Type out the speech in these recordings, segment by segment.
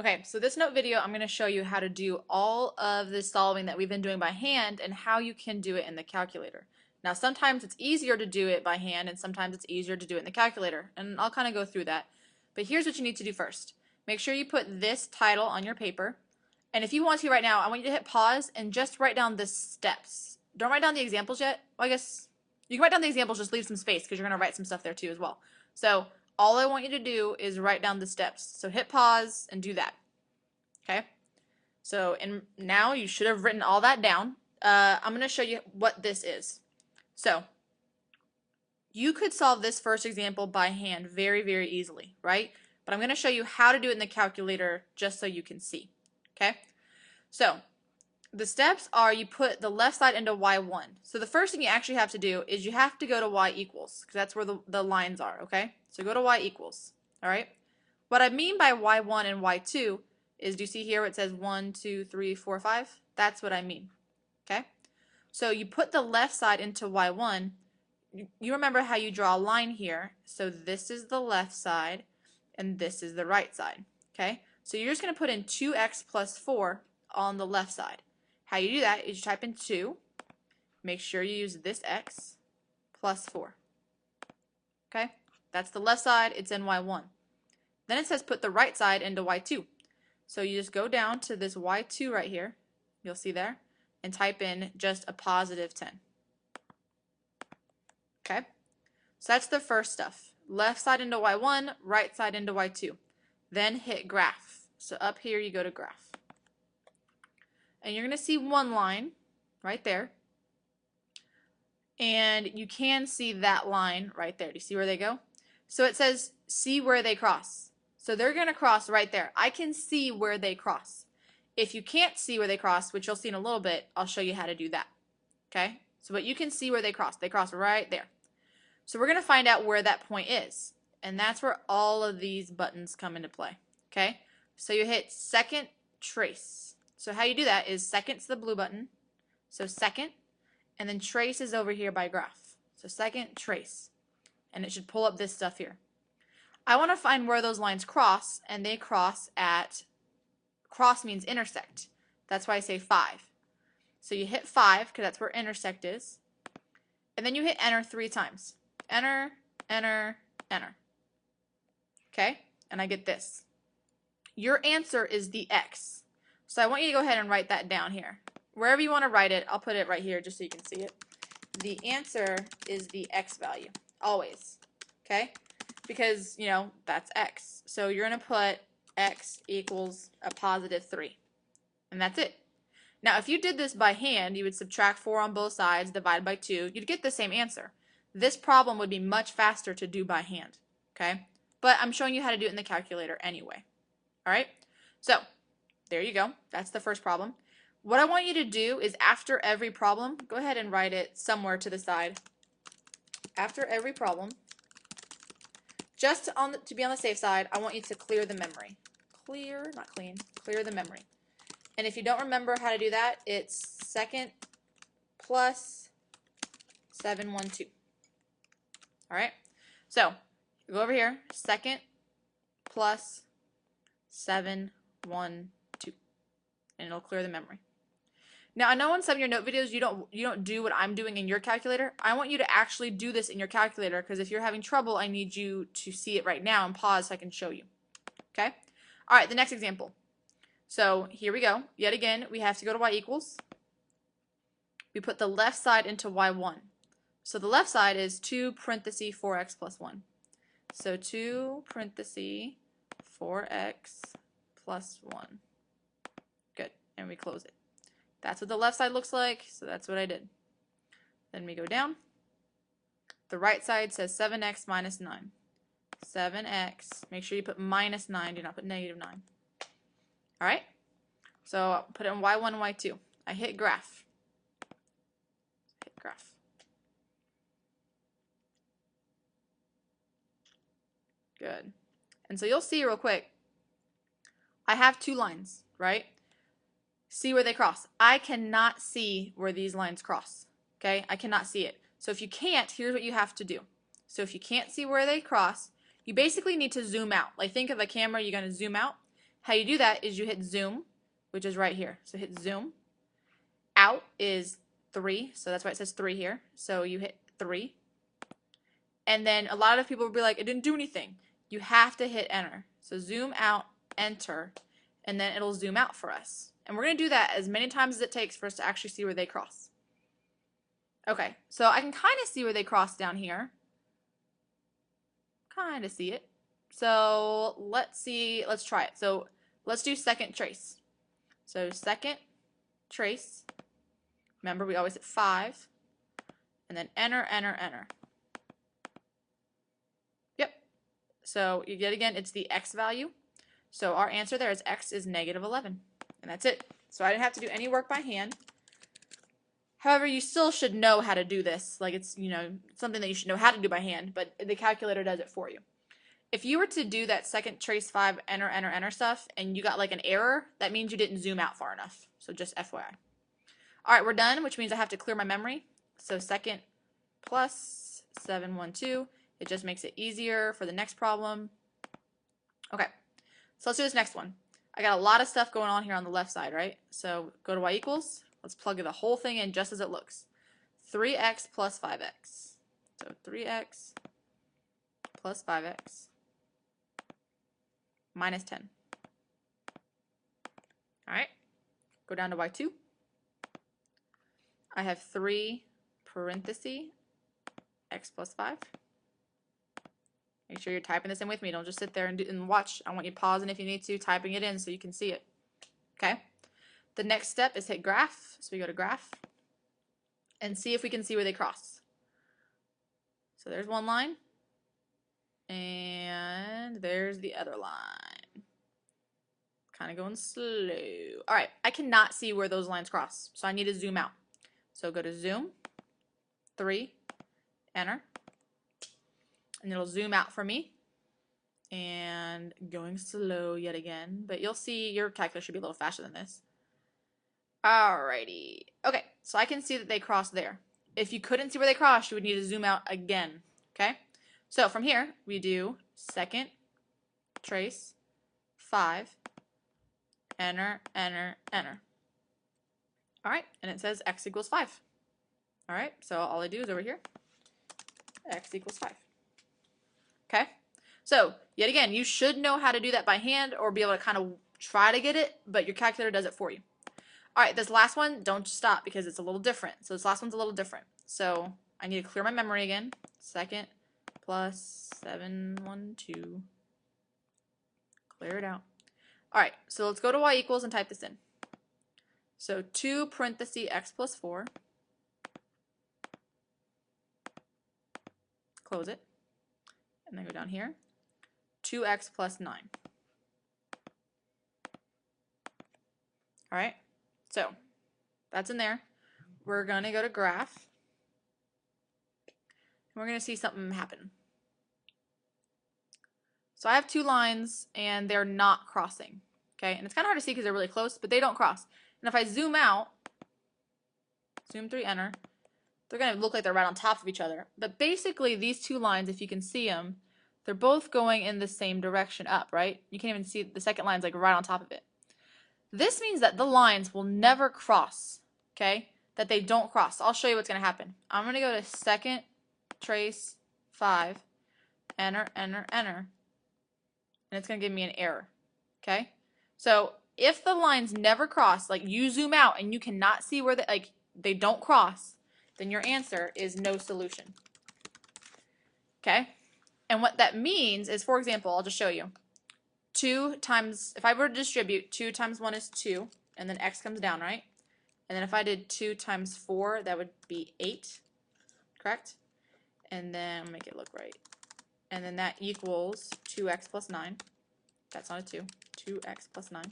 Okay, so this note video, I'm going to show you how to do all of the solving that we've been doing by hand and how you can do it in the calculator. Now, sometimes it's easier to do it by hand and sometimes it's easier to do it in the calculator, and I'll kind of go through that. But here's what you need to do first. Make sure you put this title on your paper, and if you want to right now, I want you to hit pause and just write down the steps. Don't write down the examples yet. Well, I guess you can write down the examples, just leave some space because you're going to write some stuff there too as well. So all I want you to do is write down the steps. So hit pause and do that. Okay? So now you should have written all that down. I'm going to show you what this is. So you could solve this first example by hand very, very easily, right? But I'm going to show you how to do it in the calculator just so you can see. Okay? So the steps are you put the left side into y1. So the first thing you actually have to do is you have to go to y equals, because that's where the lines are, okay? So go to y equals, all right? What I mean by y1 and y2 is, do you see here it says 1, 2, 3, 4, 5? That's what I mean, okay? So you put the left side into y1. You remember how you draw a line here. So this is the left side, and this is the right side, okay? So you're just going to put in 2x plus 4 on the left side. How you do that is you type in 2, make sure you use this x, plus 4. Okay? That's the left side, it's in y1. Then it says put the right side into y2. So you just go down to this y2 right here, you'll see there, and type in just a positive 10. Okay? So that's the first stuff. Left side into y1, right side into y2. Then hit graph. So up here you go to graph. And you're going to see one line right there. And you can see that line right there. Do you see where they go? So it says, see where they cross. So they're going to cross right there. I can see where they cross. If you can't see where they cross, which you'll see in a little bit, I'll show you how to do that. Okay? So but you can see where they cross. They cross right there. So we're going to find out where that point is. And that's where all of these buttons come into play. Okay? So you hit second trace. So how you do that is second's the blue button. So second. And then trace is over here by graph. So second, trace. And it should pull up this stuff here. I want to find where those lines cross, and they cross at, cross means intersect. That's why I say 5. So you hit 5, because that's where intersect is. And then you hit enter 3 times. Enter, enter, enter. Okay? And I get this. Your answer is the x. So I want you to go ahead and write that down here. Wherever you want to write it, I'll put it right here just so you can see it. The answer is the x value, always, okay? Because, you know, that's x. So you're going to put x equals a positive 3, and that's it. Now, if you did this by hand, you would subtract 4 on both sides, divide by 2. You'd get the same answer. This problem would be much faster to do by hand, okay? But I'm showing you how to do it in the calculator anyway, all right? So there you go. That's the first problem. What I want you to do is after every problem, go ahead and write it somewhere to the side. After every problem, just to be on the safe side, I want you to clear the memory. Clear, not clean, clear the memory. And if you don't remember how to do that, it's second plus 712. All right? So, you go over here, second plus 712. And it'll clear the memory. Now, I know in some of your note videos you don't do what I'm doing in your calculator. I want you to actually do this in your calculator, because if you're having trouble, I need you to see it right now and pause so I can show you. Okay? All right, the next example. So here we go. Yet again, we have to go to y equals. We put the left side into y1. So the left side is 2 parentheses 4x plus 1. So 2 parentheses 4x plus 1. Good. And we close it. That's what the left side looks like, so that's what I did. Then we go down. The right side says 7x minus 9. 7x, make sure you put minus 9, do not put negative 9. Alright? So I'll put it in y1 and y2. I hit graph. Hit graph. Good. And so you'll see real quick, I have 2 lines, right? See where they cross. I cannot see where these lines cross. Okay? I cannot see it. So if you can't, here's what you have to do. So if you can't see where they cross, you basically need to zoom out. Like think of a camera, you're going to zoom out. How you do that is you hit zoom, which is right here. So hit zoom. Out is 3, so that's why it says 3 here. So you hit 3. And then a lot of people will be like, it didn't do anything. You have to hit enter. So zoom out, enter, and then it'll zoom out for us. And we're going to do that as many times as it takes for us to actually see where they cross. Okay, so I can kind of see where they cross down here. Kind of see it. So let's try it. So let's do second trace. So second trace. Remember, we always hit 5. And then enter, enter, enter. Yep. So yet again, it's the x value. So our answer there is x is -11. And that's it. So I didn't have to do any work by hand. However, you still should know how to do this. Like it's, something that you should know how to do by hand, but the calculator does it for you. If you were to do that second trace 5, enter, enter, enter stuff, and you got like an error, that means you didn't zoom out far enough. So just FYI. All right, we're done, which means I have to clear my memory. So second plus 712. It just makes it easier for the next problem. Okay, so let's do this next one. I got a lot of stuff going on here on the left side, right? So go to y equals. Let's plug the whole thing in just as it looks. 3x plus 5x. So 3x plus 5x minus 10. All right, go down to y2. I have 3 parentheses x plus 5. Make sure you're typing this in with me. Don't just sit there and watch. I want you pausing if you need to, typing it in so you can see it. Okay? The next step is hit graph. So we go to graph and see if we can see where they cross. So there's one line. And there's the other line. Kind of going slow. All right, I cannot see where those lines cross. So I need to zoom out. So go to zoom, 3, enter. And it'll zoom out for me. And going slow yet again. But you'll see your calculator should be a little faster than this. Alrighty. Okay, so I can see that they cross there. If you couldn't see where they crossed, you would need to zoom out again. Okay? So from here, we do second trace 5, enter, enter, enter. Alright, and it says x equals 5. Alright, so all I do is over here, x equals 5. Okay? So, yet again, you should know how to do that by hand or be able to kind of try to get it, but your calculator does it for you. Alright, this last one, don't stop because it's a little different. So this last one's a little different. So I need to clear my memory again. Second plus 712. Clear it out. Alright, so let's go to y equals and type this in. So 2 parentheses x plus 4. Close it. And then go down here. 2x plus 9. Alright, so that's in there. We're going to go to graph. And we're going to see something happen. So I have 2 lines and they're not crossing. Okay, and it's kind of hard to see because they're really close, but they don't cross. And if I zoom out, zoom 3, enter, they're going to look like they're right on top of each other. But basically these 2 lines, if you can see them, they're both going in the same direction up, right? You can't even see the second line's like right on top of it. This means that the lines will never cross, okay? That they don't cross. I'll show you what's going to happen. I'm going to go to second trace 5, enter, enter, enter, and it's going to give me an error, okay? So if the lines never cross, like you zoom out and you cannot see where they don't cross, then your answer is no solution, okay? And what that means is, for example, I'll just show you. 2 times, if I were to distribute, 2 times 1 is 2, and then x comes down, right? And then if I did 2 times 4, that would be 8, correct? And then, I'll make it look right. And then that equals 2x plus 9. That's not a 2. 2x plus 9,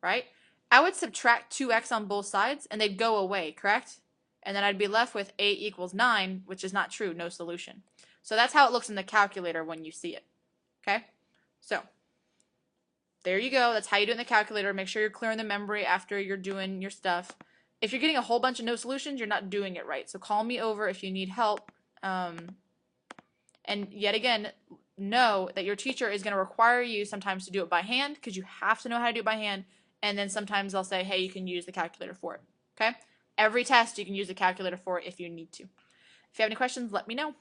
right? I would subtract 2x on both sides, and they'd go away, correct? And then I'd be left with 8 equals 9, which is not true, no solution. So that's how it looks in the calculator when you see it, okay? So there you go. That's how you do it in the calculator. Make sure you're clearing the memory after you're doing your stuff. If you're getting a whole bunch of no solutions, you're not doing it right. So call me over if you need help. And yet again, know that your teacher is going to require you sometimes to do it by hand because you have to know how to do it by hand. And then sometimes they'll say, hey, you can use the calculator for it. Okay? Every test you can use the calculator for it if you need to. If you have any questions, let me know.